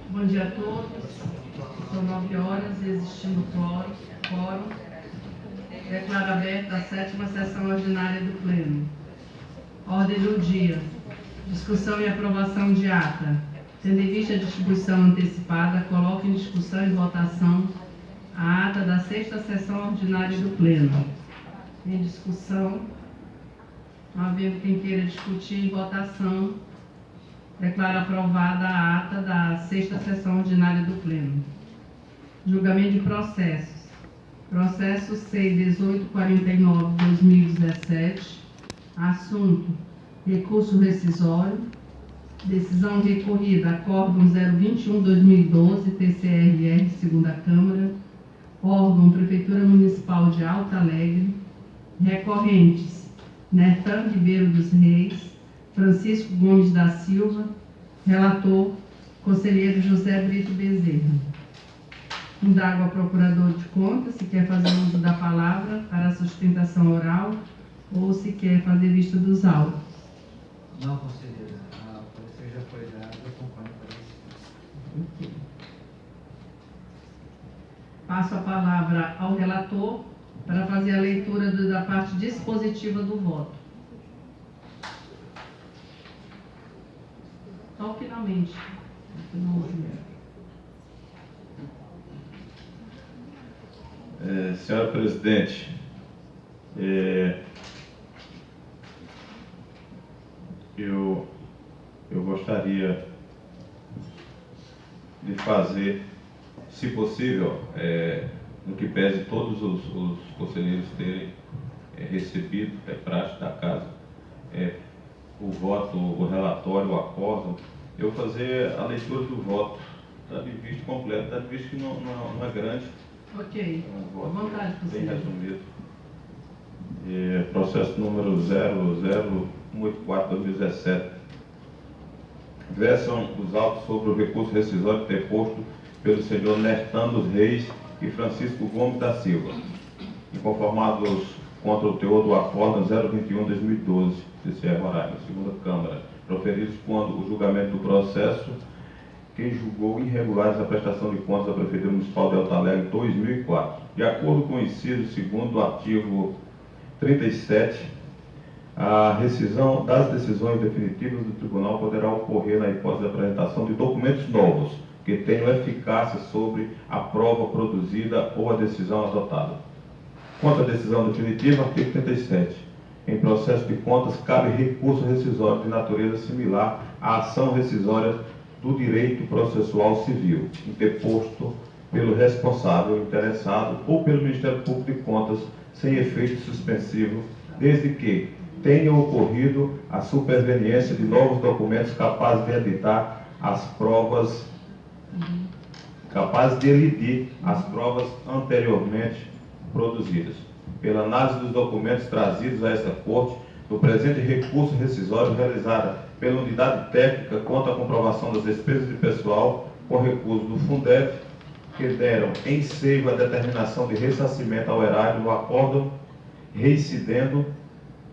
Bom dia a todos. São 9 horas, existindo quórum. Declaro aberta a 7ª sessão ordinária do Pleno. Ordem do dia. Discussão e aprovação de ata. Tendo em vista a distribuição antecipada, coloco em discussão e votação a ata da 6ª sessão ordinária do Pleno. Em discussão, não havendo quem queira discutir, em votação, declaro aprovada a ata da 6ª sessão ordinária do Pleno. Julgamento de processos. Processo C-1849-2017. Assunto: recurso rescisório. Decisão recorrida, acórdão 021/2012, TCRR, 2ª Câmara. Órgão, Prefeitura Municipal de Alto Alegre. Recorrentes: Nertan Ribeiro dos Reis, Francisco Gomes da Silva. Relator, Conselheiro José Brito Bezerra. Indago ao Procurador de Contas se quer fazer uso da palavra para a sustentação oral ou se quer fazer vista dos autos. Não, conselheira. A parecer já foi dado, eu acompanho o parecer. Ok. Passo a palavra ao relator para fazer a leitura da parte dispositiva do voto. Só finalmente. Senhora Presidente, eu gostaria de fazer, se possível, no que pese todos os conselheiros terem recebido, é prática da casa, o voto, o relatório, o acórdão, eu fazer a leitura do voto, está de vista completo, está de vista que não é grande. Ok, É um à voto vontade, bem conselheiro. resumido. Processo número 00184/2017. Versam os autos sobre o recurso rescisório interposto pelo senhor Nertan dos Reis e Francisco Gomes da Silva, inconformados contra o teor do acórdão 021/2012, TCR Roraima, 2ª Câmara, proferidos quando o julgamento do processo quem julgou irregulares a prestação de contas da Prefeitura Municipal de Alto Alegre em 2004. De acordo com o inciso 2º do artigo 37, a rescisão das decisões definitivas do Tribunal poderá ocorrer na hipótese de apresentação de documentos novos que tenham eficácia sobre a prova produzida ou a decisão adotada. Quanto à decisão definitiva, artigo 37. Em processo de contas, cabe recurso rescisório de natureza similar à ação rescisória do direito processual civil, interposto pelo responsável interessado ou pelo Ministério Público de Contas, sem efeito suspensivo, desde que tenha ocorrido a superveniência de novos documentos capazes de editar as provas, capazes de elidir as provas anteriormente produzidas. Pela análise dos documentos trazidos a esta Corte, do presente recurso rescisório realizada pela unidade técnica quanto à comprovação das despesas de pessoal com recurso do Fundef, que deram ensejo à determinação de ressarcimento ao erário no acórdão reincidendo,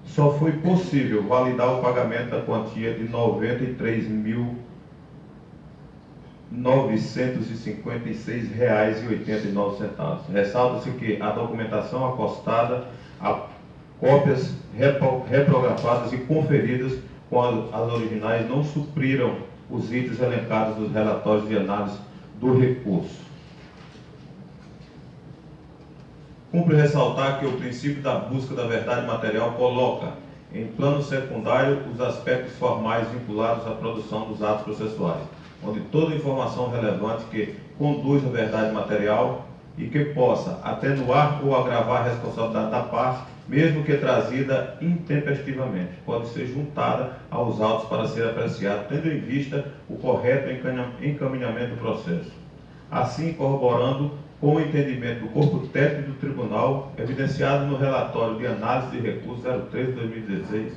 só foi possível validar o pagamento da quantia de R$ 93.956,89. Ressalta-se que a documentação acostada a cópias reprografadas e conferidas com as originais não supriram os itens elencados nos relatórios de análise do recurso. Cumpre ressaltar que o princípio da busca da verdade material coloca em plano secundário os aspectos formais vinculados à produção dos atos processuais, onde toda informação relevante que conduz à verdade material e que possa atenuar ou agravar a responsabilidade da parte, mesmo que trazida intempestivamente, pode ser juntada aos autos para ser apreciado, tendo em vista o correto encaminhamento do processo. Assim, corroborando com o entendimento do corpo técnico do Tribunal, evidenciado no relatório de análise de recurso 03/2016,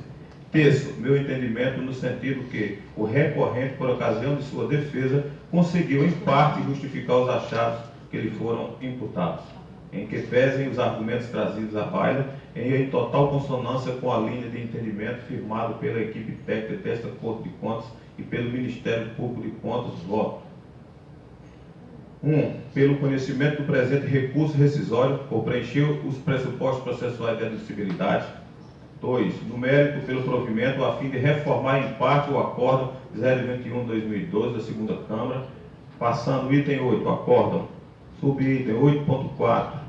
Terço, meu entendimento no sentido que o recorrente, por ocasião de sua defesa, conseguiu em parte justificar os achados que lhe foram imputados, em que pesem os argumentos trazidos à baila em total consonância com a linha de entendimento firmado pela equipe técnica desta Corte de Contas e pelo Ministério Público de Contas, voto. 1. Pelo conhecimento do presente recurso rescisório, por preencher os pressupostos processuais de admissibilidade. 2. No mérito, pelo provimento, a fim de reformar em parte o Acórdão 021/2012 da segunda Câmara, passando o item 8, acórdão, subitem 8.4,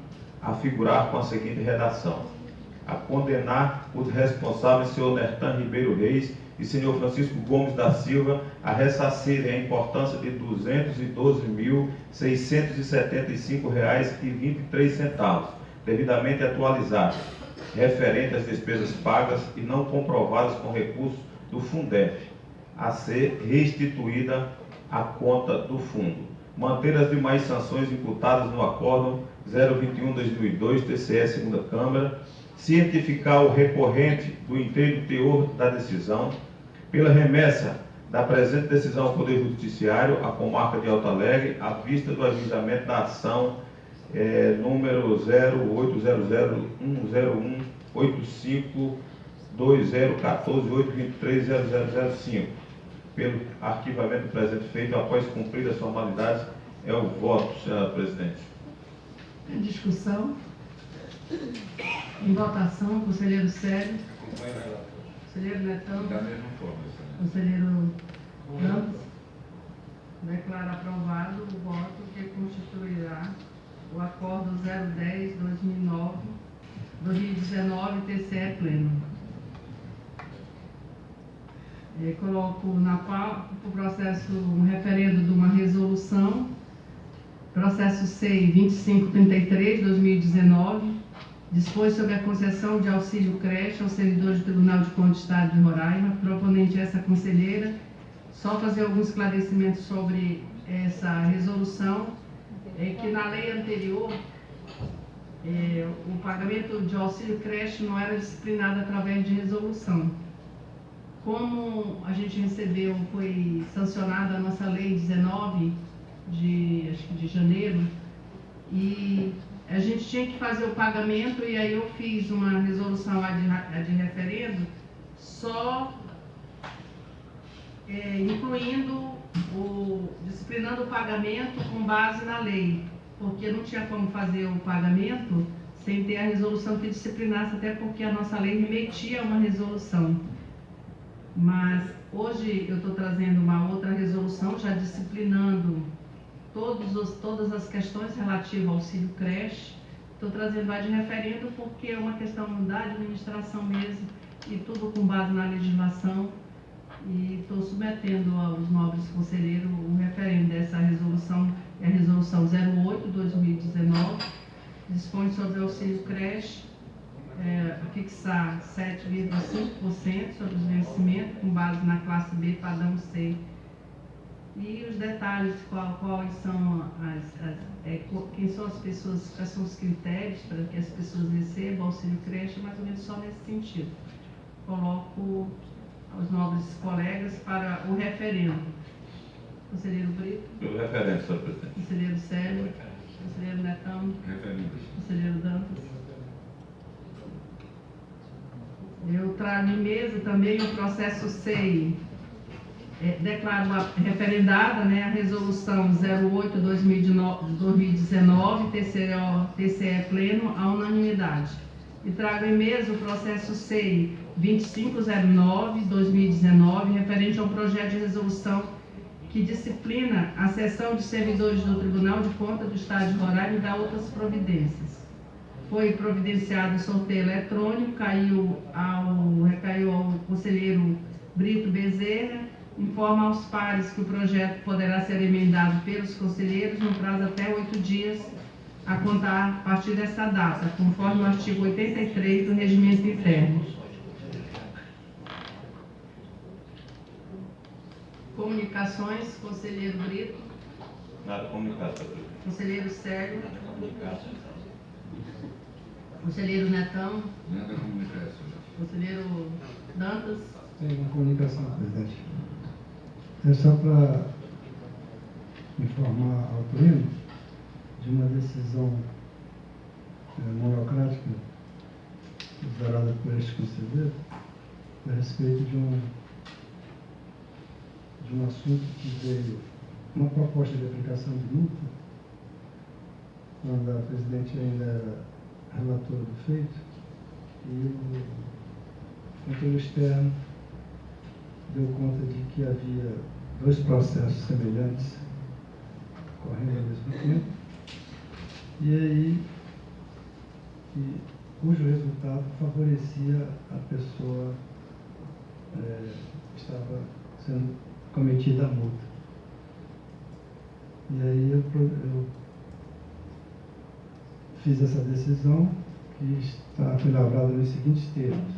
a figurar com a seguinte redação: a condenar os responsáveis, senhor Nertan Ribeiro Reis e senhor Francisco Gomes da Silva, a ressarcirem a importância de R$ 212.675,23, devidamente atualizados, referente às despesas pagas e não comprovadas com recurso do Fundef, a ser restituída à conta do fundo. Manter as demais sanções imputadas no Acórdão 021/2002, TCE, segunda Câmara, cientificar o recorrente do inteiro teor da decisão, pela remessa da presente decisão ao Poder Judiciário, à comarca de Alto Alegre, à vista do ajuizamento da ação número 08001858520148230005, pelo arquivamento do presente feito, após cumpridas as formalidades, é o voto, senhora presidente. Em discussão. Em votação, conselheiro Sérgio. Conselheiro Netão. Da mesma forma, senhora. Conselheiro Campos. Declaro aprovado o voto que constituirá o Acordo 010/2019 TCE Pleno. Coloco na pauta o processo, um referendo de uma resolução, processo SEI 2533/2019, dispõe sobre a concessão de auxílio creche aos servidores do Tribunal de Contas do Estado de Roraima. Proponente essa conselheira. Só fazer alguns esclarecimentos sobre essa resolução, que na lei anterior, o pagamento de auxílio creche não era disciplinado através de resolução. Como a gente recebeu, foi sancionada a nossa lei 19 de janeiro, e a gente tinha que fazer o pagamento, e aí eu fiz uma resolução de referendo, só incluindo disciplinando o pagamento com base na lei, porque não tinha como fazer o pagamento sem ter a resolução que disciplinasse, até porque a nossa lei remetia a uma resolução. Mas hoje eu estou trazendo uma outra resolução, já disciplinando todas as questões relativas ao auxílio creche. Estou trazendo a de referendo porque é uma questão da administração mesmo, e tudo com base na legislação. E estou submetendo aos nobres conselheiros o referendo dessa resolução, é a resolução 08/2019, dispõe sobre o auxílio creche, fixar 7,5% sobre os vencimentos, com base na classe B, padrão C. E os detalhes, quais são quem são as pessoas, quais são os critérios para que as pessoas recebam auxílio creche, mais ou menos só nesse sentido. Coloco aos nobres colegas para o referendo. Conselheiro Brito. Pelo referendo, senhor presidente. Conselheiro Sérgio. Conselheiro Netão. Referendo. Conselheiro Dantas. Eu trago em mesa também o processo SEI. Declaro referendada, a resolução 08/2019, TCE Pleno, à unanimidade. E trago em mesa o processo SEI 2509/2019, referente ao projeto de resolução que disciplina a cessão de servidores do Tribunal de Contas do Estado de Roraima e dá outras providências. Foi providenciado o sorteio eletrônico, recaiu ao conselheiro Brito Bezerra, informa aos pares que o projeto poderá ser emendado pelos conselheiros no prazo até 8 dias, a contar a partir dessa data, conforme o artigo 83 do Regimento Interno. Comunicações, conselheiro Brito. Nada comunicado, senhor presidente. Conselheiro Sérgio. Conselheiro Netão. Nada a comunicar, senhora. Conselheiro Dantas. Tem uma comunicação, presidente. É só para informar ao pleno de uma decisão monocrática dada por este conselheiro a respeito de um assunto que veio, uma proposta de aplicação de multa, quando a presidente ainda era relatora do feito, e o controle externo deu conta de que havia 2 processos semelhantes correndo ao mesmo tempo, e aí cujo resultado favorecia a pessoa que estava sendo cometida a multa. E aí eu fiz essa decisão, que foi lavrada nos seguintes termos.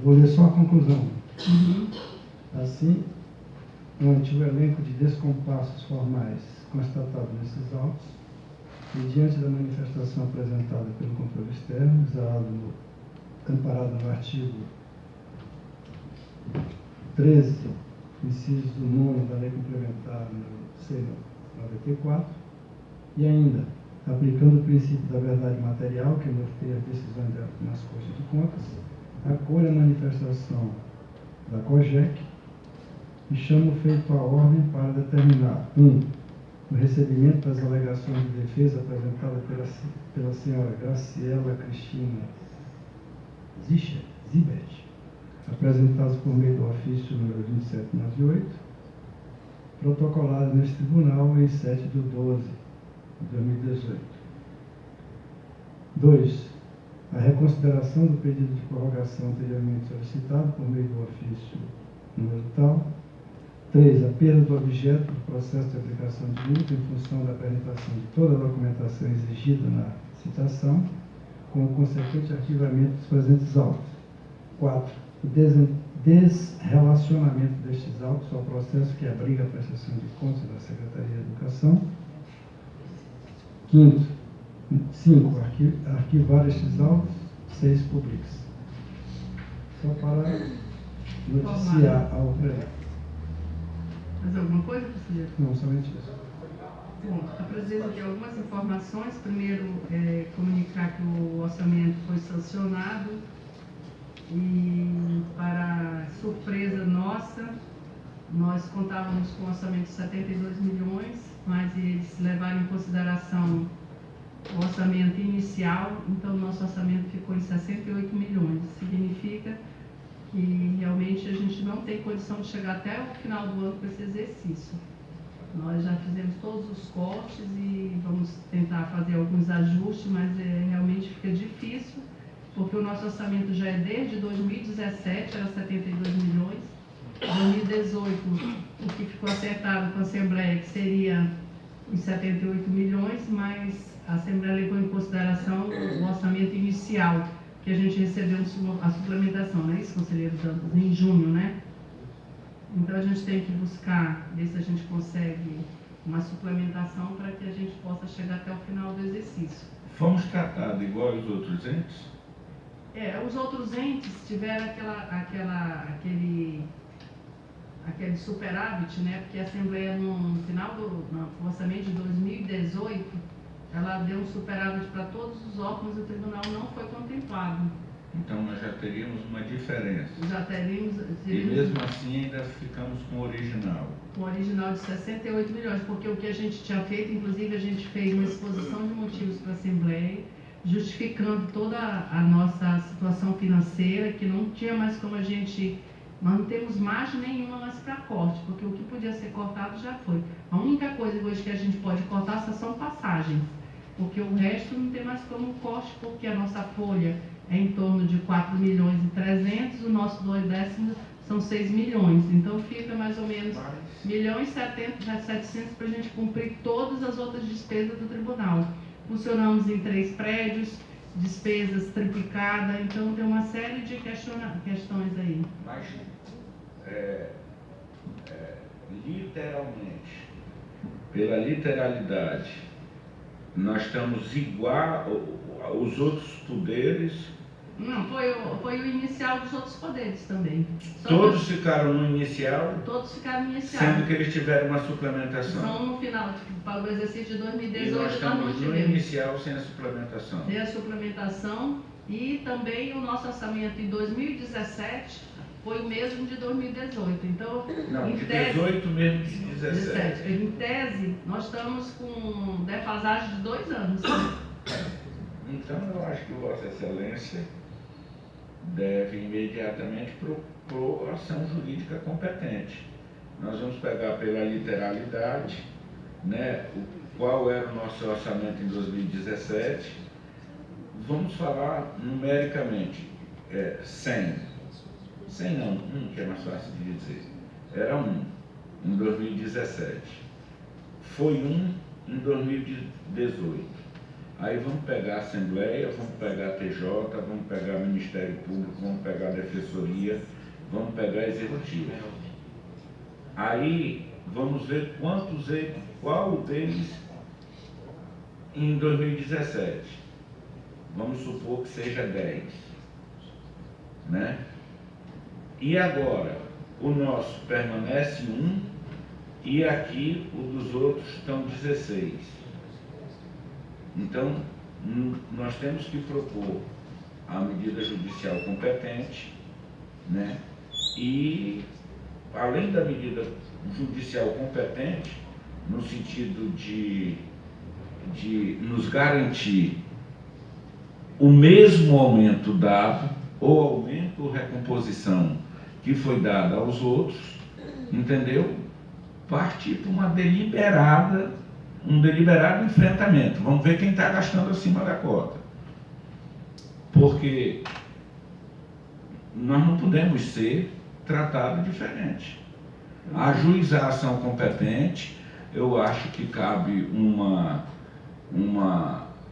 Vou ler só a conclusão. Assim, ante o elenco de descompassos formais constatado nesses autos, e diante da manifestação apresentada pelo controle externo, amparado no artigo 13, inciso 9 da Lei Complementar número 694, e ainda aplicando o princípio da verdade material, que norteia as decisões nas Cortes de Contas, acolho a manifestação da COGEC e chamo feito à ordem para determinar: 1. O recebimento das alegações de defesa apresentadas pela senhora Graciela Cristina Zibet, apresentadas por meio do ofício número 2798, protocoladas neste tribunal em 7/12/2018. 2. A reconsideração do pedido de prorrogação anteriormente solicitado por meio do ofício número tal. 3. A perda do objeto do processo de aplicação de multa em função da apresentação de toda a documentação exigida na citação, com o consequente arquivamento dos presentes autos. 4. O desrelacionamento destes autos ao processo que abriga a prestação de contas da Secretaria de Educação. 5. Arquivar estes autos. 6. Publique-se. Só para noticiar ao pleno. Mais alguma coisa, conselheiro? Não, somente isso. Bom, a presidência tem algumas informações. Primeiro, comunicar que o orçamento foi sancionado e, para surpresa nossa, nós contávamos com um orçamento de 72 milhões, mas eles levaram em consideração o orçamento inicial, então nosso orçamento ficou em 68 milhões. Significa que realmente a gente não tem condição de chegar até o final do ano com esse exercício. Nós já fizemos todos os cortes e vamos tentar fazer alguns ajustes, mas realmente fica difícil, porque o nosso orçamento já é desde 2017, era 72 milhões. 2018, o que ficou acertado com a Assembleia, que seria os 78 milhões, mas a Assembleia levou em consideração o orçamento inicial, que a gente recebeu a suplementação, não é isso, conselheiro Dantas? Em junho, né? Então a gente tem que buscar, ver se a gente consegue uma suplementação para que a gente possa chegar até o final do exercício. Fomos tratados igual aos outros entes? Os outros entes tiveram aquele superávit, né? Porque a Assembleia, no final do orçamento de 2018, ela deu um superávit para todos os órgãos e o tribunal não foi contemplado. Então nós já teríamos uma diferença. Já teríamos E mesmo assim ainda ficamos com o original. Com o original de 68 milhões, porque o que a gente tinha feito, inclusive a gente fez uma exposição de motivos para a Assembleia, justificando toda a nossa situação financeira, que não tinha mais como nós não temos margem nenhuma mais para corte, porque o que podia ser cortado já foi. A única coisa hoje que a gente pode cortar são passagens, porque o resto não tem mais como corte, porque a nossa folha é em torno de 4 milhões e 300, o nosso 2/10 são 6 milhões, então fica mais ou menos 1 milhão e 700 para a gente cumprir todas as outras despesas do tribunal. Funcionamos em 3 prédios, despesas triplicadas, então tem uma série de questões aí. Mas, literalmente, pela literalidade, nós estamos igual aos outros poderes Não, foi o inicial dos outros poderes também. Só Todos ficaram no inicial, todos ficaram no inicial. sendo que eles tiveram uma suplementação. São no final, para o exercício de E nós 2018 nós não estamos no tivemos. inicial sem a suplementação. Tem a suplementação e também o nosso orçamento em 2017 foi o mesmo de 2018. Então, Não, em de tese, 18 mesmo de 17. em tese, nós estamos com defasagem de 2 anos. Então eu acho que Vossa Excelência deve imediatamente propor ação jurídica competente. Nós vamos pegar pela literalidade, né, qual era o nosso orçamento em 2017, vamos falar numericamente, 100 não, que é mais fácil de dizer, era 1 em 2017, foi 1 em 2018. Aí vamos pegar a Assembleia, vamos pegar a TJ, vamos pegar o Ministério Público, vamos pegar a Defensoria, vamos pegar a Executivo. Aí vamos ver qual deles em 2017. Vamos supor que seja 10. Né? E agora, o nosso permanece 1 e aqui o dos outros estão 16. Então, nós temos que propor a medida judicial competente, né? E, além da medida judicial competente, no sentido de nos garantir o mesmo aumento dado, ou aumento ou recomposição que foi dada aos outros, entendeu? Partir para um deliberado enfrentamento. Vamos ver quem está gastando acima da cota. Porque nós não podemos ser tratados diferente. Ajuizar a ação competente, eu acho que cabe uma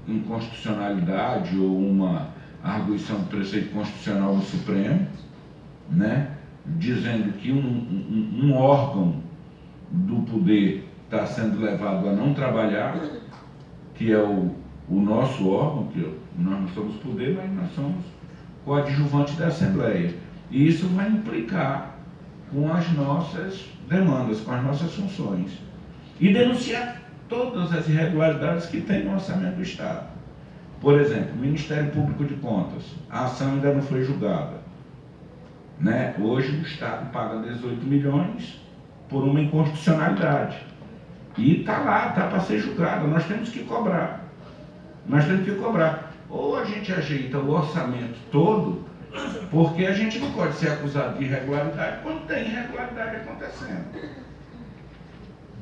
inconstitucionalidade ou uma arguição do preceito constitucional do Supremo, né, dizendo que um órgão do poder está sendo levado a não trabalhar, que é o nosso órgão, que nós não somos poder, mas nós somos coadjuvante da Assembleia. E isso vai implicar com as nossas demandas, com as nossas funções. E denunciar todas as irregularidades que tem no orçamento do Estado. Por exemplo, Ministério Público de Contas, a ação ainda não foi julgada. Né? Hoje o Estado paga 18 milhões por uma inconstitucionalidade. E está lá, está para ser julgada. Nós temos que cobrar. Nós temos que cobrar. Ou a gente ajeita o orçamento todo, porque a gente não pode ser acusado de irregularidade quando tem irregularidade acontecendo.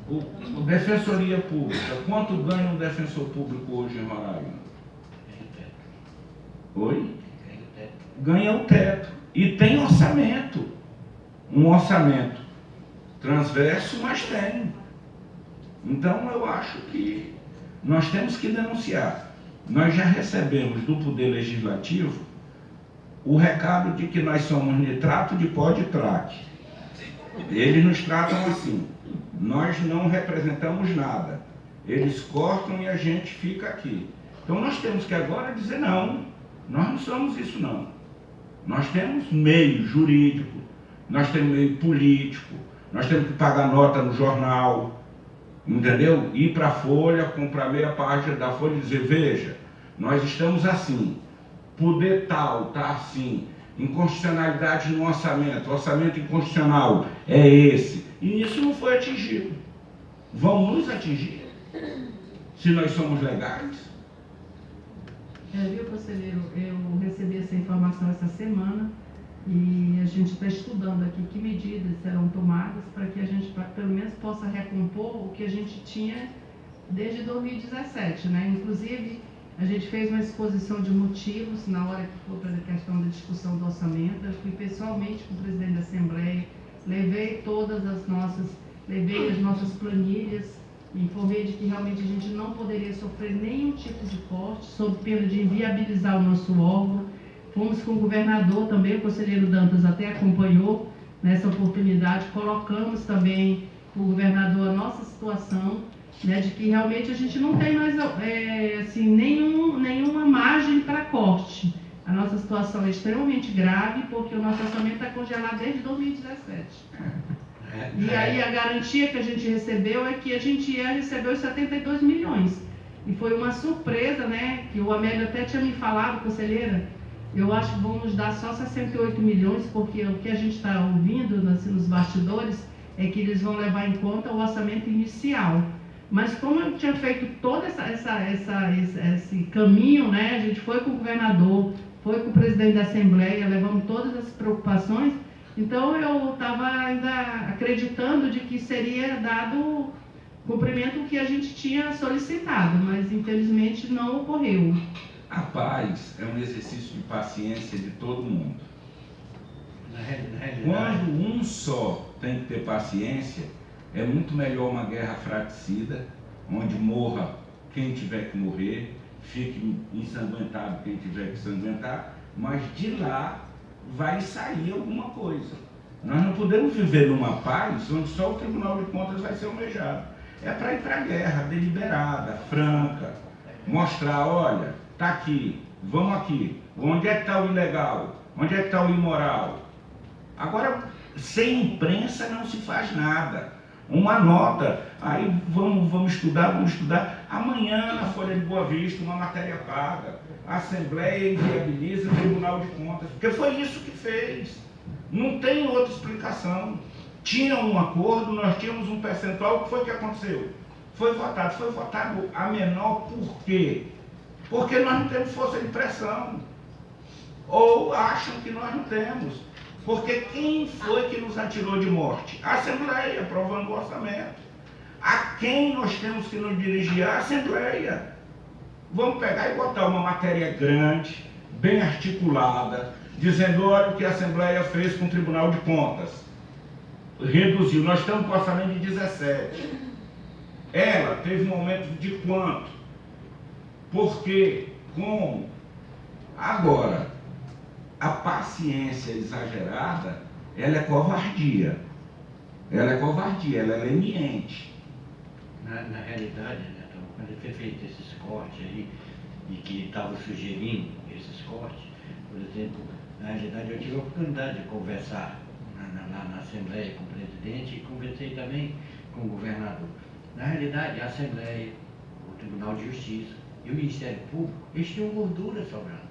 O Defensoria Pública, quanto ganha um defensor público hoje em Roraima? Oi? Ganha o teto. E tem orçamento. Um orçamento transverso, mas tem. Então eu acho que nós temos que denunciar. Nós já recebemos do Poder Legislativo o recado de que nós somos nitrato de pó de traque. Eles nos tratam assim. Nós não representamos nada. Eles cortam e a gente fica aqui. Então nós temos que agora dizer não. Nós não somos isso não. Nós temos meio jurídico, nós temos meio político, nós temos que pagar nota no jornal, entendeu? Ir para a Folha, comprar meia página da Folha e dizer, veja, nós estamos assim, poder tal, está assim, inconstitucionalidade no orçamento inconstitucional é esse. E isso não foi atingido. Vão nos atingir se nós somos legais? Viu, conselheiro, eu recebi essa informação essa semana e a gente está estudando aqui que medidas serão tomadas para que a gente, pelo menos, possa recompor o que a gente tinha desde 2017, né? Inclusive, a gente fez uma exposição de motivos na hora que foi para a questão da discussão do orçamento. Eu fui pessoalmente com o presidente da Assembleia, levei as nossas planilhas, informei de que realmente a gente não poderia sofrer nenhum tipo de corte, sob pena de inviabilizar o nosso órgão. Fomos com o governador também, o conselheiro Dantas até acompanhou nessa oportunidade, colocamos também com o governador a nossa situação, né, de que realmente a gente não tem mais assim, nenhuma margem para corte. A nossa situação é extremamente grave, porque o nosso orçamento está congelado desde 2017. E aí a garantia que a gente recebeu é que a gente ia receber os 72 milhões. E foi uma surpresa, né? Que o Amélio até tinha me falado, conselheira, eu acho que vão nos dar só 68 milhões, porque o que a gente está ouvindo assim, nos bastidores é que eles vão levar em conta o orçamento inicial. Mas como eu tinha feito todo esse caminho, né? A gente foi com o governador, foi com o presidente da Assembleia, levamos todas as preocupações, então eu estava ainda acreditando de que seria dado cumprimento ao que a gente tinha solicitado, mas infelizmente não ocorreu. A paz é um exercício de paciência de todo mundo. Quando um só tem que ter paciência, é muito melhor uma guerra fratricida, onde morra quem tiver que morrer, fique ensanguentado quem tiver que ensanguentar, mas de lá vai sair alguma coisa. Nós não podemos viver numa paz onde só o Tribunal de Contas vai ser almejado. É para ir para a guerra deliberada, franca, mostrar, olha, está aqui, vamos aqui, onde é que está o ilegal, onde é que está o imoral. Agora, sem imprensa não se faz nada. Uma nota, aí vamos estudar. Amanhã, na Folha de Boa Vista, uma matéria paga. A Assembleia inviabiliza o Tribunal de Contas, porque foi isso que fez. Não tem outra explicação. Tinha um acordo, nós tínhamos um percentual, o que foi que aconteceu? Foi votado a menor por quê? Porque nós não temos força de pressão. Ou acham que nós não temos. Porque quem foi que nos atirou de morte? A Assembleia, aprovando o orçamento. A quem nós temos que nos dirigir? A Assembleia. Vamos pegar e botar uma matéria grande, bem articulada, dizendo, olha o que a Assembleia fez com o Tribunal de Contas. Reduziu, nós estamos com o orçamento de 17. Ela teve um aumento de quanto? Por quê? Como? Agora, a paciência exagerada, ela é covardia. Ela é leniente. Na realidade, né, quando foi feito esses cortes aí, e que estava sugerindo esses cortes, por exemplo, na realidade eu tive a oportunidade de conversar na Assembleia com o presidente e conversei também com o governador. Na realidade, a Assembleia, o Tribunal de Justiça e o Ministério Público, eles tinham gordura sobrando.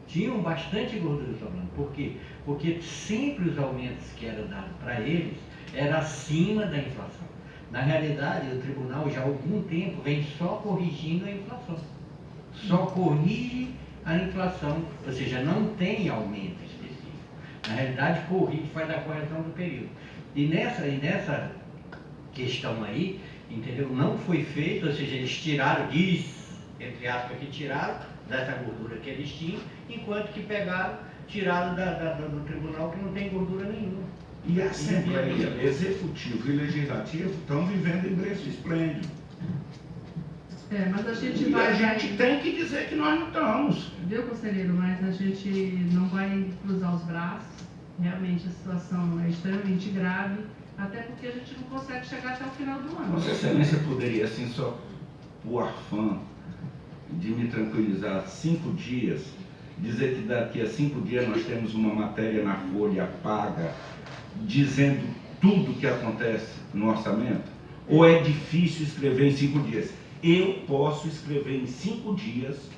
Tinham bastante gordura sobrando. Por quê? Porque sempre os aumentos que eram dados para eles eram acima da inflação. Na realidade, o tribunal já há algum tempo vem só corrigindo a inflação. Só corrige a inflação, ou seja, não tem aumento específico. Na realidade, corrige, faz a correção do período. E nessa questão aí, entendeu? Não foi feito, ou seja, eles tiraram, entre aspas, que tiraram dessa gordura que eles tinham, enquanto que tiraram do tribunal que não tem gordura nenhuma. E a Assembleia, Executivo e Legislativo estão vivendo em berço esplêndido. Mas a gente E vai... a gente tem que dizer que nós não estamos. Viu, conselheiro? Mas a gente não vai cruzar os braços. Realmente a situação é extremamente grave, até porque a gente não consegue chegar até o final do ano. Vossa Excelência poderia, assim, só por afã de me tranquilizar 5 dias, dizer que daqui a 5 dias nós temos uma matéria na Folha paga, dizendo tudo o que acontece no orçamento? Ou é difícil escrever em 5 dias? Eu posso escrever em 5 dias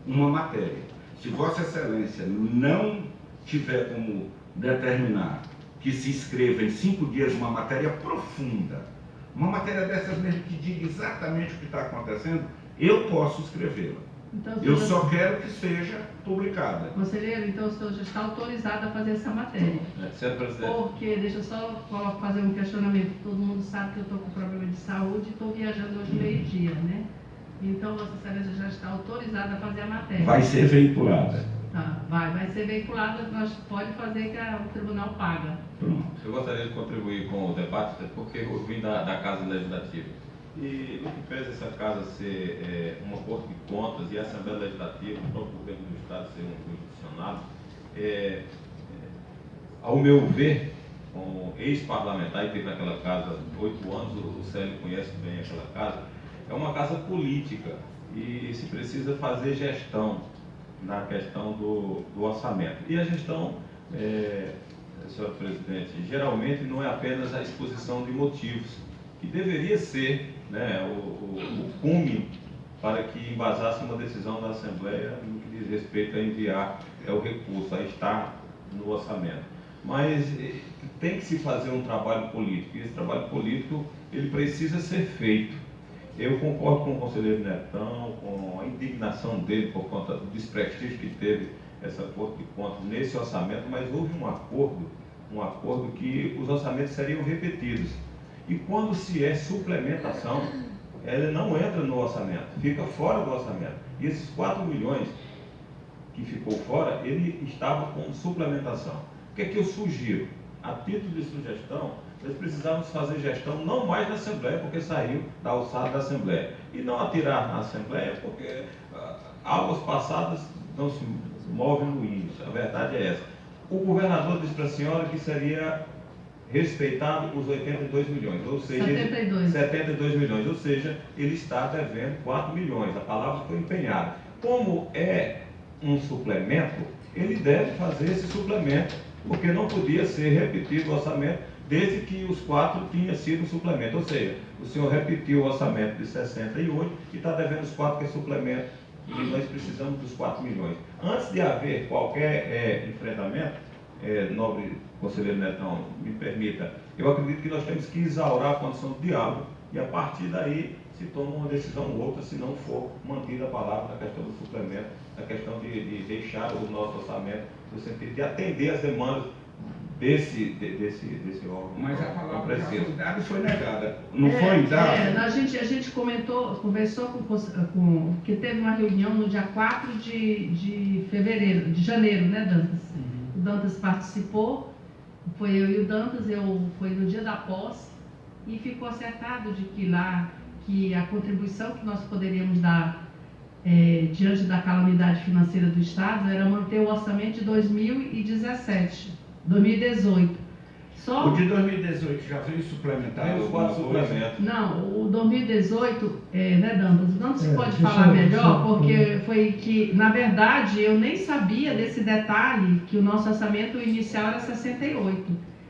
uma matéria. Se Vossa Excelência não tiver como determinar que se escreva em 5 dias uma matéria profunda, uma matéria dessas mesmo que diga exatamente o que está acontecendo, eu posso escrevê-la. Então, Eu só quero que seja publicada. Conselheiro, então o senhor já está autorizado a fazer essa matéria. Senhor presidente. Porque, deixa eu só fazer um questionamento. Todo mundo sabe que eu estou com problema de saúde e estou viajando hoje meio-dia, né? Então, Vossa Excelência já está autorizada a fazer a matéria. Vai ser veiculada. Tá, vai ser veiculada, nós pode fazer que o tribunal paga. Pronto. Eu gostaria de contribuir com o debate, porque eu vim da Casa Legislativa. E no que pesa essa casa ser uma Corte de Contas e a Assembleia Legislativa, o próprio governo do Estado ser um jurisdicionado, ao meu ver, como ex-parlamentar, e teve naquela casa 8 anos, o Célio conhece bem aquela casa, é uma casa política e se precisa fazer gestão. na questão do orçamento. E a gestão, senhor presidente, geralmente não é apenas a exposição de motivos, que deveria ser, né, o cume para que embasasse uma decisão da Assembleia no que diz respeito a enviar o recurso, a estar no orçamento. Mas tem que se fazer um trabalho político, e esse trabalho político ele precisa ser feito. Eu concordo com o conselheiro Netão, com a indignação dele por conta do desprestígio que teve essa Corte de Contas nesse orçamento, mas houve um acordo que os orçamentos seriam repetidos. E quando se é suplementação, ela não entra no orçamento, fica fora do orçamento. E esses 4 milhões que ficou fora, ele estava com suplementação. O que é que eu sugiro? A título de sugestão, nós precisamos fazer gestão não mais na Assembleia, porque saiu da alçada da Assembleia. E não atirar na Assembleia, porque águas passadas não se movem moinhos. A verdade é essa. O governador disse para a senhora que seria respeitado os 82 milhões, ou seja, 72 milhões, ou seja, ele está devendo 4 milhões, a palavra foi empenhada. Como é um suplemento, ele deve fazer esse suplemento, porque não podia ser repetido o orçamento desde que os 4 tinha sido um suplemento, ou seja, o senhor repetiu o orçamento de 68 e está devendo os 4 que é suplemento, e nós precisamos dos 4 milhões. Antes de haver qualquer enfrentamento, nobre conselheiro Netão, me permita, eu acredito que nós temos que exaurar a condição do diálogo e a partir daí se toma uma decisão ou outra, se não for mantida a palavra na questão do suplemento, na questão de deixar o nosso orçamento no sentido de atender as demandas desse órgão. Mas a palavra já foi dada e foi negada. Não foi dada? A gente conversou com que teve uma reunião no dia 4 de janeiro, né, Dantas? O Dantas participou, foi eu e o Dantas, foi no dia da posse, e ficou acertado de que a contribuição que nós poderíamos dar diante da calamidade financeira do Estado era manter o orçamento de 2018. O de 2018 já veio suplementado? Não, o 2018, né, Dantas? O Dantas pode falar melhor, porque foi que, na verdade, eu nem sabia desse detalhe, que o nosso orçamento inicial era 68.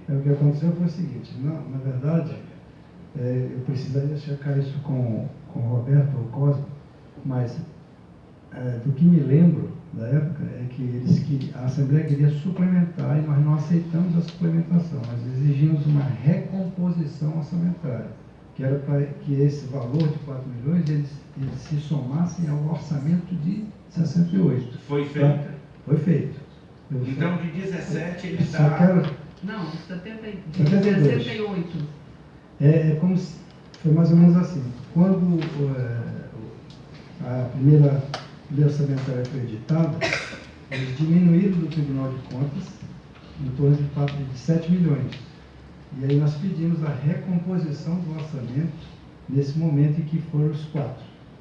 O que aconteceu foi o seguinte, na verdade, eu precisaria checar isso com o Roberto ou Cosmo, mas do que me lembro da época é que a Assembleia queria suplementar e nós não aceitamos a suplementação, nós exigimos uma recomposição orçamentária, que era para que esse valor de 4 milhões eles se somassem ao orçamento de 68. Foi feito? Foi feito. Então de 17 ele está... Não, 68. Como se, foi mais ou menos assim. Quando a primeira lei orçamentária foi editada, eles diminuíram do Tribunal de Contas em torno de 7 milhões. E aí nós pedimos a recomposição do orçamento nesse momento em que foram os 4.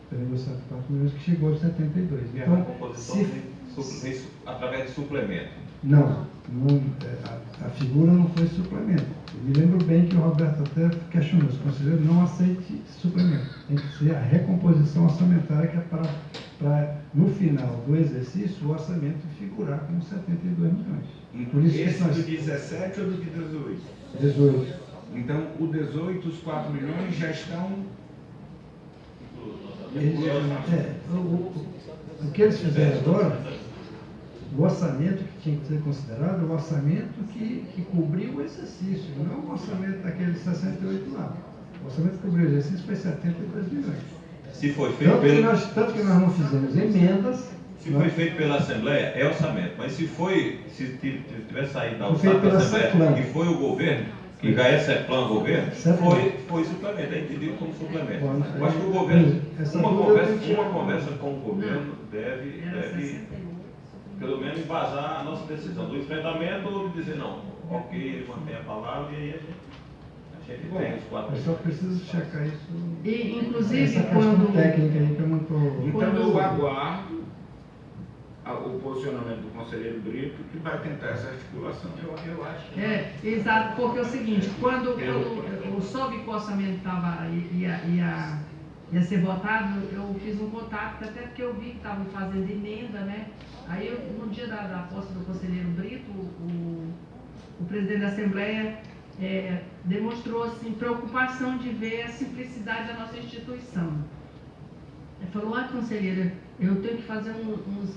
Foi negociado 4 milhões, que chegou a 72. E então, a recomposição através de suplemento? Não, a figura não foi suplemento. Eu me lembro bem que o Roberto até questionou, os conselheiros não aceitem suplemento. Tem que ser a recomposição orçamentária, que é para no final do exercício, o orçamento figurar com 72 milhões. Por isso esse do 17 ou do de 18? 18. Então, o 18, os 4 milhões já estão... O que eles fizeram agora, o orçamento que tinha que ser considerado, o orçamento que cobriu o exercício, não o orçamento daqueles 68 lá. O orçamento que cobriu o exercício foi 72 milhões. Se foi feito tanto que nós não fizemos emendas. Se foi feito pela Assembleia, é orçamento. Mas se tiver saído da alçada da Assembleia e foi o governo, que já é CEPLAN governo, foi suplemento, é entendido como suplemento. Eu acho que o governo, uma conversa com o governo deve pelo menos embasar a nossa decisão do enfrentamento ou de dizer não, ok, ele mantém a palavra e aí a gente tem os 4 milhões. Eu só preciso checar isso. E, inclusive, essa questão técnica aí que eu não estou... Então eu aguardo o posicionamento do conselheiro Brito, que vai tentar essa articulação. Eu acho que... exato, porque é o seguinte, quando eu soube que o orçamento ia ia ser votado, eu fiz um contato, até porque eu vi que estavam fazendo emenda, né? Aí, no dia da posse do conselheiro Brito, o presidente da Assembleia demonstrou assim, preocupação de ver a simplicidade da nossa instituição. Ele falou: conselheira, eu tenho que fazer uns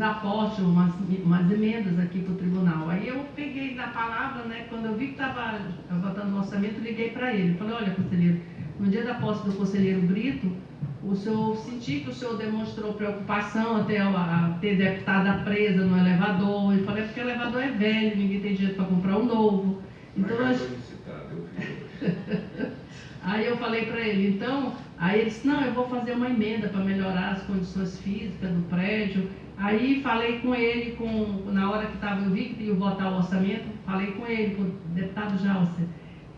aportes, umas emendas aqui para o tribunal. Aí eu peguei da palavra, né, quando eu vi que estava votando o orçamento, liguei para ele. Falei: olha, conselheiro, no dia da posse do conselheiro Brito, senti que o senhor demonstrou preocupação até ter deputada presa no elevador. Ele falou: porque o elevador é velho, ninguém tem dinheiro para comprar um novo. Então, aí eu falei para ele, então, aí ele disse: não, eu vou fazer uma emenda para melhorar as condições físicas do prédio. Aí falei com ele, na hora que eu vi que ia votar o orçamento, falei com ele, com o deputado Jalcer.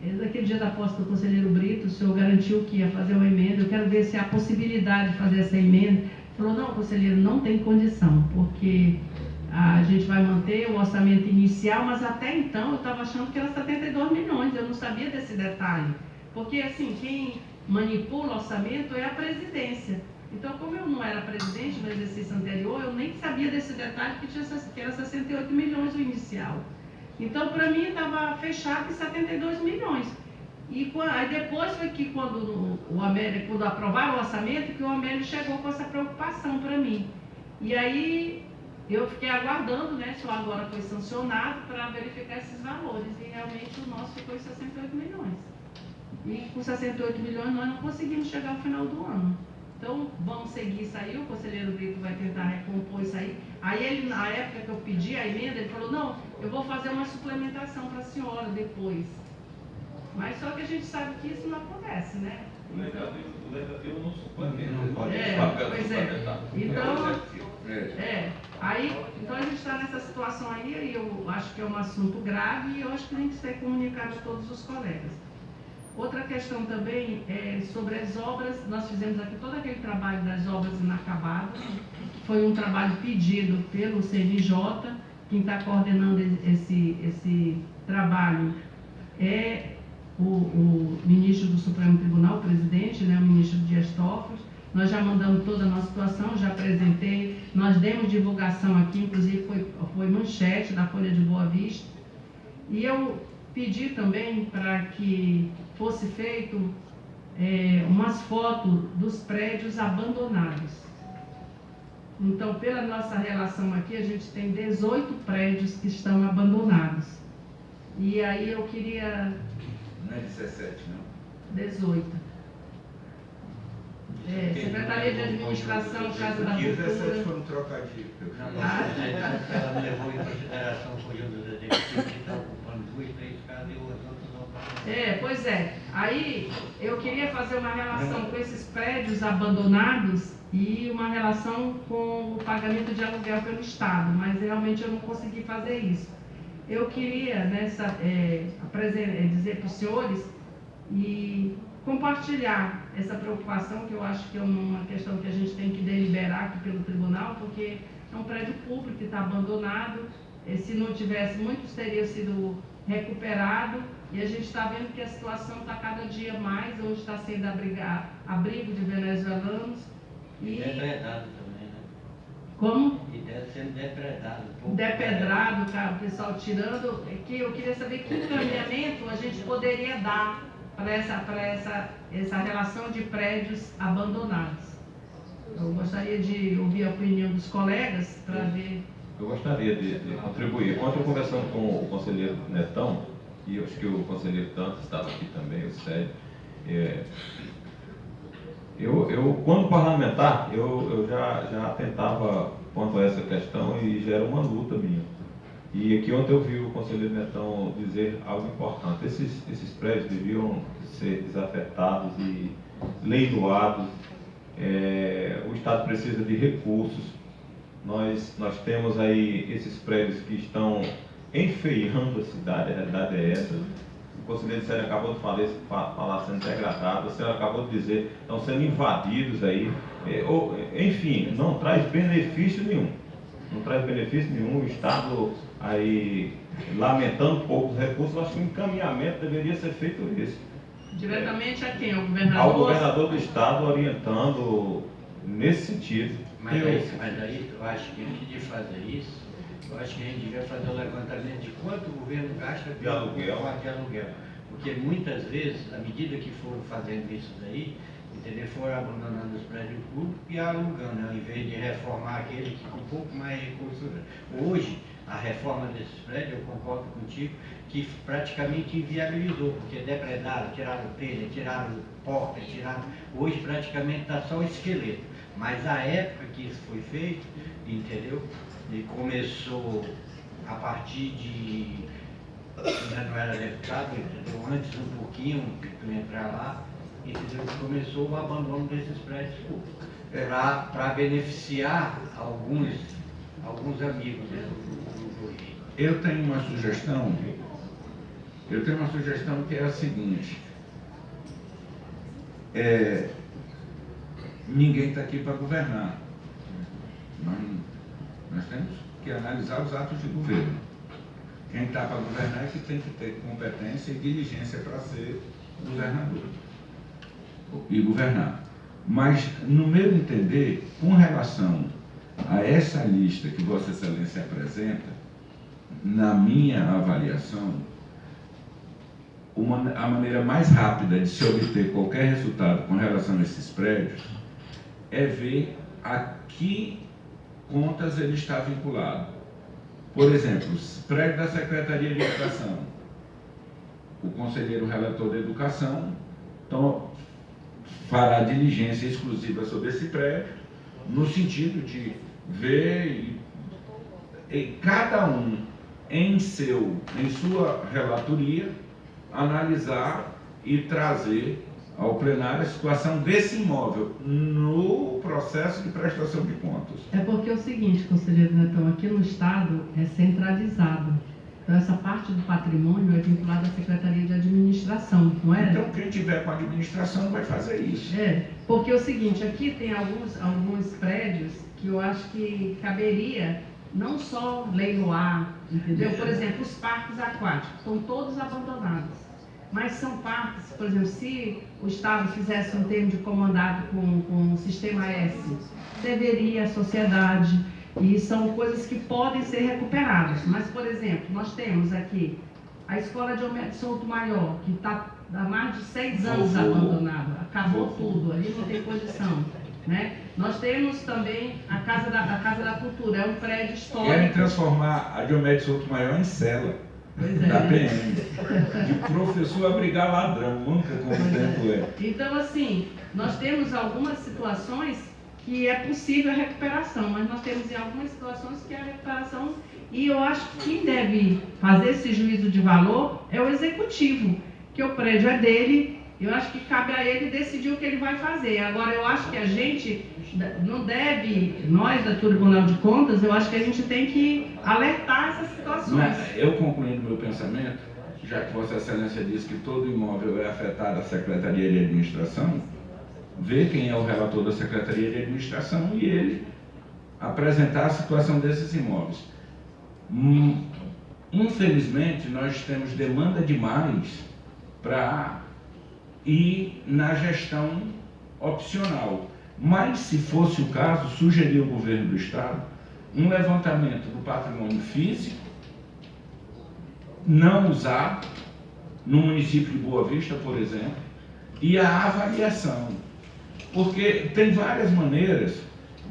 Naquele dia da posse do conselheiro Brito, o senhor garantiu que ia fazer uma emenda, eu quero ver se há possibilidade de fazer essa emenda. Ele falou: não, conselheiro, não tem condição, porque a gente vai manter o orçamento inicial, mas até então eu estava achando que era 72 milhões, eu não sabia desse detalhe. Porque, assim, quem manipula o orçamento é a presidência. Então, como eu não era presidente no exercício anterior, eu nem sabia desse detalhe que era 68 milhões o inicial. Então, para mim, estava fechado em 72 milhões. E aí depois foi que, quando aprovaram o orçamento, que o Amélio chegou com essa preocupação para mim. E aí eu fiquei aguardando, né, se o agora foi sancionado, para verificar esses valores. E realmente o nosso ficou em 68 milhões. E com 68 milhões nós não conseguimos chegar ao final do ano. Então, vamos seguir isso aí, o conselheiro Brito vai tentar recompor isso aí. Aí ele, na época que eu pedi a emenda, ele falou: não, eu vou fazer uma suplementação para a senhora depois. Mas só que a gente sabe que isso não acontece, né? O legislativo não suplementa. Não pode. Pois é. Então, então a gente está nessa situação aí, e eu acho que é um assunto grave e eu acho que tem que ser comunicado a todos os colegas. Outra questão também é sobre as obras. Nós fizemos aqui todo aquele trabalho das obras inacabadas. Foi um trabalho pedido pelo CNJ. Quem está coordenando esse trabalho é o ministro do Supremo Tribunal, o presidente, né, o ministro Dias Toffoli. Nós já mandamos toda a nossa situação, já apresentei. Nós demos divulgação aqui, inclusive foi manchete da Folha de Boa Vista. E eu pedi também para que fosse feito umas fotos dos prédios abandonados. Então, pela nossa relação aqui, a gente tem 18 prédios que estão abandonados. E aí eu queria... Não é 17, não? 18. Secretaria de Administração, Casa da Cultura. 17 Cultura. foram trocadilhos. Ela não levou em consideração o conjunto dos executivos que estão ocupando 2, 3 casas e os outros não. Pois é. Aí eu queria fazer uma relação com esses prédios abandonados e uma relação com o pagamento de aluguel pelo Estado, mas realmente eu não consegui fazer isso. Eu queria dizer para os senhores e compartilhar essa preocupação, que eu acho que é uma questão que a gente tem que deliberar aqui pelo tribunal, porque é um prédio público que está abandonado. Se não tivesse, muitos teriam sido recuperados, e a gente está vendo que a situação está cada dia mais, hoje está sendo abrigo de venezuelanos. E depredado também, né? Como? E deve ser depredado. Depedrado, cara, o pessoal tirando. Que eu queria saber que encaminhamento a gente poderia dar para essa relação de prédios abandonados. Eu gostaria de ouvir a opinião dos colegas para ver. Eu gostaria de contribuir. Ontem eu conversando com o conselheiro Netão, e eu acho que o conselheiro Tanto estava aqui também, o Sérgio. Eu quando parlamentar, eu já tentava quanto a essa questão e já era uma luta minha. E aqui ontem eu vi o conselheiro Netão dizer algo importante. Esses prédios deviam ser desafetados e leiloados. O Estado precisa de recursos. Nós temos aí esses prédios que estão enfeiando a cidade, a realidade é essa. O conselheiro Sérgio acabou de falar sendo degradado, a senhora acabou de dizer, estão sendo invadidos aí. Enfim, não traz benefício nenhum. Não traz benefício nenhum. O Estado aí lamentando poucos recursos, eu acho que o encaminhamento deveria ser feito esse. Diretamente a quem? Ao governador? Ao governador do estado orientando nesse sentido. Mas aí eu acho que antes de fazer isso, eu acho que a gente devia fazer o levantamento de quanto o governo gasta De aluguel. de aluguel. Porque muitas vezes, à medida que foram fazendo isso daí, entendeu? Foram abandonando os prédios públicos e alugando, ao invés de reformar aquele que com um pouco mais recursos. Hoje, a reforma desses prédios, eu concordo contigo, que praticamente inviabilizou, porque depredaram, tiraram telha, tiraram porta, tiraram. Hoje praticamente está só o esqueleto. Mas a época que isso foi feito, entendeu? E começou a partir de. Ainda não era deputado, entendeu? Antes um pouquinho de tu entrar lá, entendeu? Começou o abandono desses prédios públicos. Para beneficiar alguns amigos do Rio. Eu tenho uma sugestão que é a seguinte. Ninguém está aqui para governar. Nós temos que analisar os atos de governo. Quem está para governar é que tem que ter competência e diligência para ser governador e governar. Mas, no meu entender, com relação a essa lista que Vossa Excelência apresenta, na minha avaliação, a maneira mais rápida de se obter qualquer resultado com relação a esses prédios é ver a que contas ele está vinculado. Por exemplo, prédio da Secretaria de Educação. O conselheiro relator da Educação fará diligência exclusiva sobre esse prédio, no sentido de ver e cada um em sua relatoria analisar e trazer ao plenário a situação desse imóvel no processo de prestação de contas. É porque é o seguinte, conselheiro Netão, aqui no Estado é centralizado. Então essa parte do patrimônio é vinculada à Secretaria de Administração, não é? Então quem tiver com a administração vai fazer isso. Porque é o seguinte, aqui tem alguns prédios que eu acho que caberia não só leiloar, entendeu? Por exemplo, os parques aquáticos, estão todos abandonados. Mas são parques, por exemplo, se o Estado fizesse um termo de comandado com o Sistema S, deveria a sociedade, e são coisas que podem ser recuperadas. Mas, por exemplo, nós temos aqui a Escola Diomedes Souto-Maior, que está há mais de 6 anos abandonada, acabou tudo, ali não tem condição. Né? Nós temos também a Casa da Cultura, é um prédio histórico. Querem transformar a Diomedes Souto-Maior em cela. Da PM, de professor a brigar ladrão, nunca como o tempo é. Então, assim, nós temos algumas situações que é possível a recuperação, mas nós temos em algumas situações que a recuperação, e eu acho que quem deve fazer esse juízo de valor é o executivo, que o prédio é dele, eu acho que cabe a ele decidir o que ele vai fazer. Agora, eu acho que a gente não deve, nós da Tribunal de Contas, eu acho que a gente tem que alertar essas situações. Eu concluindo meu pensamento, já que Vossa Excelência disse que todo imóvel é afetado à Secretaria de Administração, ver quem é o relator da Secretaria de Administração e ele apresentar a situação desses imóveis. Infelizmente, nós temos demanda demais para ir na gestão opcional. Mas, se fosse o caso, sugerir ao governo do Estado um levantamento do patrimônio físico, não usado, no município de Boa Vista, por exemplo, e a avaliação. Porque tem várias maneiras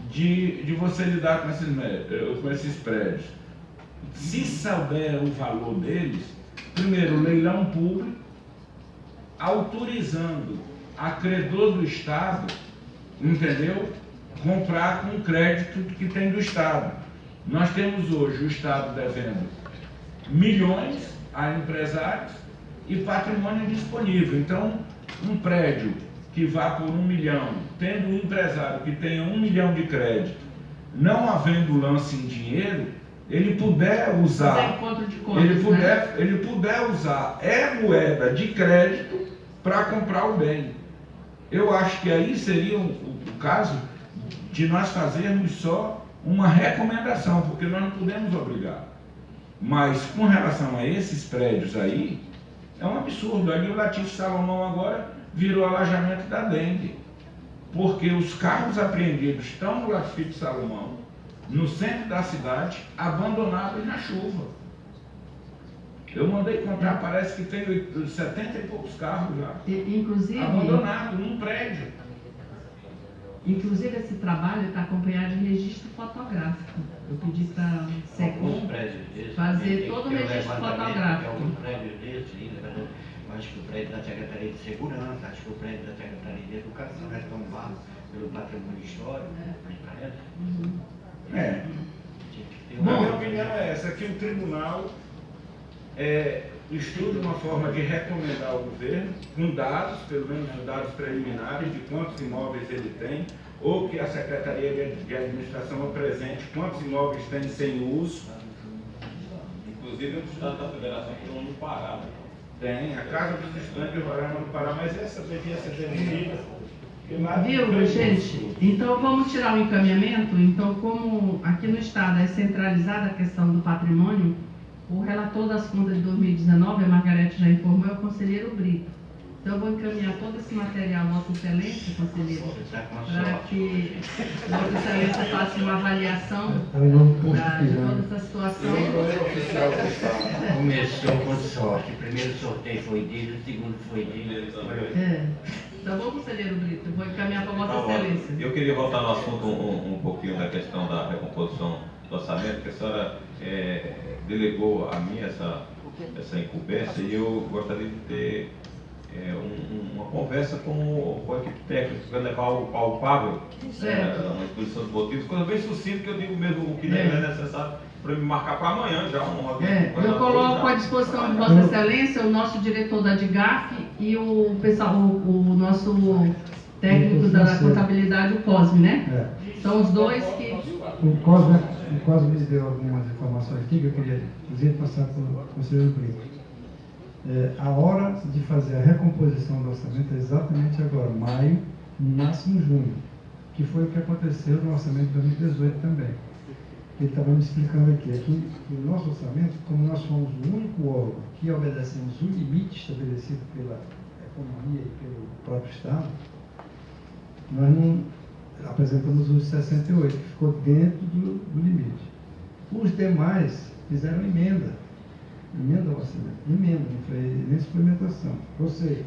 de você lidar com esses prédios. Se souber o valor deles, primeiro, leilão público, autorizando a credor do Estado, entendeu? Comprar com o crédito que tem do Estado. Nós temos hoje o Estado devendo milhões a empresários e patrimônio disponível. Então, um prédio que vá por 1 milhão, tendo um empresário que tenha 1 milhão de crédito, não havendo lance em dinheiro, ele puder usar, ele puder usar moeda de crédito para comprar o bem. Eu acho que aí seria o caso de nós fazermos só uma recomendação, porque nós não podemos obrigar. Mas com relação a esses prédios aí, É um absurdo. Ali o Latif Salomão agora virou alojamento da dengue. Porque os carros apreendidos estão no Latif Salomão, no centro da cidade, abandonados na chuva. Eu mandei contar, parece que tem 70 e poucos carros já. Inclusive, abandonados num prédio. Inclusive, esse trabalho está acompanhado de registro fotográfico. Eu pedi para a SECOM fazer todo o registro fotográfico. Alguns prédios desses ainda, acho que o prédio da Secretaria de Segurança, acho que o prédio da Secretaria de Educação é tombado pelo patrimônio histórico, me parece. Na minha opinião é essa, que o tribunal estuda uma forma de recomendar ao governo, com dados, pelo menos dados preliminares, de quantos imóveis ele tem, ou que a Secretaria de Administração apresente quantos imóveis tem sem uso. Inclusive, o Estado da Federação tem um no Pará. Tem, a Casa dos Estudantes do Roraima do Pará, mas essa devia ser definida. Viu, gente? Então vamos tirar o encaminhamento. Então, como aqui no Estado é centralizada a questão do patrimônio, o relator das contas de 2019, a Margarete já informou, é o conselheiro Brito. Então eu vou encaminhar todo esse material, Vossa Excelência, conselheiro, para que Vossa Excelência faça uma avaliação de toda essa situação. Começou com sorte. O primeiro sorteio foi dele, o segundo foi dele. Tá bom, conselheiro Brito? Eu vou encaminhar para Vossa Excelência. Eu queria voltar no assunto um pouquinho da questão da recomposição do orçamento, que a senhora delegou a mim essa incumbência, e eu gostaria de ter uma conversa com a equipe técnica, para levar ao palpável uma exposição dos motivos, coisa bem sucinta, que eu digo mesmo o que é necessário para me marcar para amanhã já. Eu coloco à disposição de Vossa Excelência o nosso diretor da DIGAF e o pessoal, o nosso técnico da contabilidade, o Cosme, né? São os dois que... O Cosme me deu algumas informações aqui que eu queria, inclusive, passar para o conselheiro Brito. A hora de fazer a recomposição do orçamento é exatamente agora, maio, no máximo junho, que foi o que aconteceu no orçamento de 2018 também. Ele estava me explicando aqui, o nosso orçamento, como nós somos o único órgão que obedecemos o limite estabelecido pela economia e pelo próprio Estado, nós não apresentamos os 68, que ficou dentro do limite. Os demais fizeram emenda ao orçamento, não foi nem suplementação. Ou seja,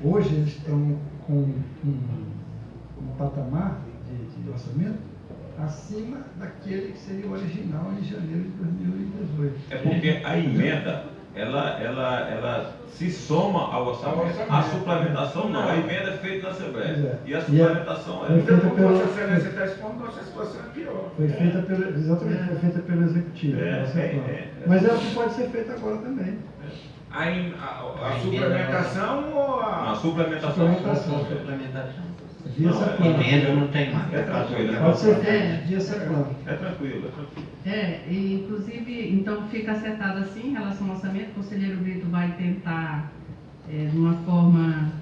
hoje eles estão com um patamar de orçamento acima daquele que seria o original em janeiro de 2018. É porque a emenda, ela se soma ao orçamento. A suplementação não, a emenda é feita na Assembleia. E a suplementação é feita pelo... Vossa Excelência está expondo, nossa situação é pior. Foi feita pelo Executivo. Mas ela pode ser feita agora também. A suplementação ou a... A suplementação. Emenda não tem mais. É tranquilo. Pode ser feito via SECOM. É tranquilo. Inclusive, então fica acertado assim em relação ao orçamento. O conselheiro Brito vai tentar, de uma forma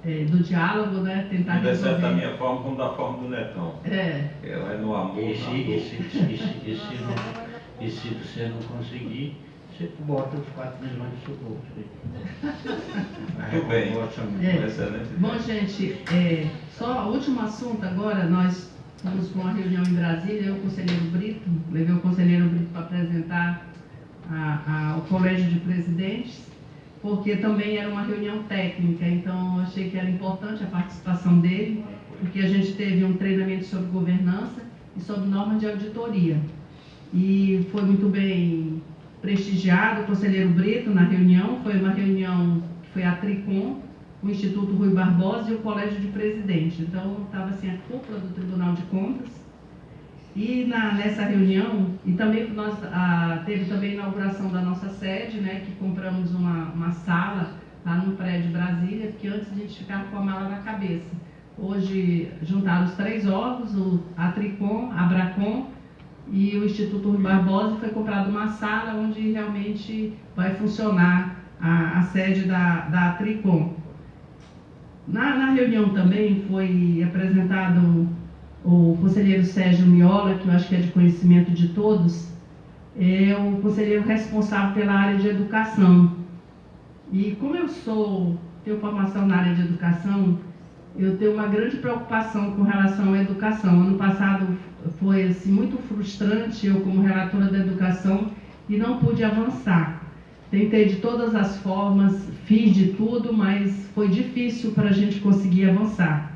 do diálogo, né? Tentar resolver. Não é certo da minha forma como da forma do Netão. É no amor. E se você não conseguir, você bota os 4 milhões de suporte. Muito bem. Excelente. Bom, gente, só o último assunto agora, nós fomos para uma reunião em Brasília, eu, o conselheiro Brito, levei o conselheiro Brito para apresentar o Colégio de Presidentes, porque também era uma reunião técnica, então eu achei que era importante a participação dele, porque a gente teve um treinamento sobre governança e sobre normas de auditoria. E foi muito bem prestigiado o conselheiro Brito na reunião. Foi uma reunião que foi a TRICOM, o Instituto Rui Barbosa e o Colégio de Presidentes. Então, estava assim a cúpula do Tribunal de Contas. E nessa reunião, e também nós teve também a inauguração da nossa sede, né, que compramos uma sala lá no prédio Brasília, porque antes a gente ficava com a mala na cabeça. Hoje juntaram os 3 órgãos, a TRICOM, a ABRACOM e o Instituto Rui Barbosa, foi comprada uma sala onde realmente vai funcionar a sede da TRICOM. Na reunião também foi apresentado o conselheiro Sérgio Miola, que eu acho que é de conhecimento de todos, é o conselheiro responsável pela área de educação. E como tenho formação na área de educação, eu tenho uma grande preocupação com relação à educação. Ano passado foi assim, muito frustrante, eu como relatora da educação, e não pude avançar. Tentei de todas as formas, fiz de tudo, mas foi difícil para a gente conseguir avançar.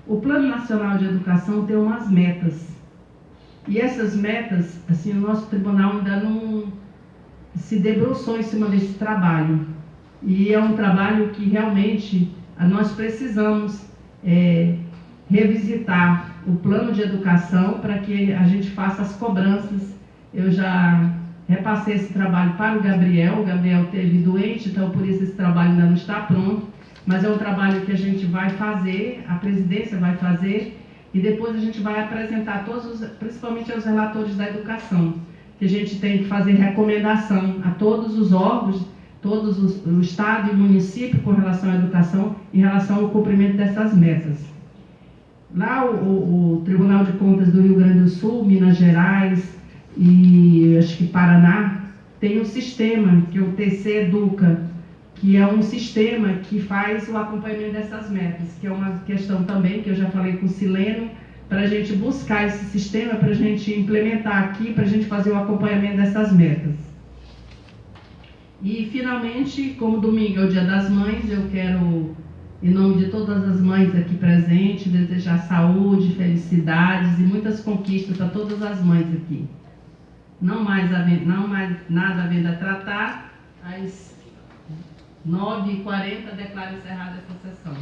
O Plano Nacional de Educação tem umas metas. E essas metas, assim, o nosso tribunal ainda não se debruçou em cima desse trabalho. E é um trabalho que realmente nós precisamos revisitar o plano de educação para que a gente faça as cobranças. Eu já repassei esse trabalho para o Gabriel esteve doente, então por isso esse trabalho ainda não está pronto, mas é um trabalho que a gente vai fazer, a presidência vai fazer, e depois a gente vai apresentar principalmente aos relatores da educação, que a gente tem que fazer recomendação a todos os órgãos, o Estado e o município com relação à educação, em relação ao cumprimento dessas metas. Lá o Tribunal de Contas do Rio Grande do Sul, Minas Gerais e acho que Paraná, tem um sistema, que é o TC Educa, que é um sistema que faz o acompanhamento dessas metas, que é uma questão também que eu já falei com o Sileno, para a gente buscar esse sistema, para a gente implementar aqui, para a gente fazer o acompanhamento dessas metas. E, finalmente, como domingo é o Dia das Mães, eu quero, em nome de todas as mães aqui presentes, desejar saúde, felicidades e muitas conquistas a todas as mães aqui. Não mais nada havendo a tratar, às 9h40 declaro encerrada essa sessão.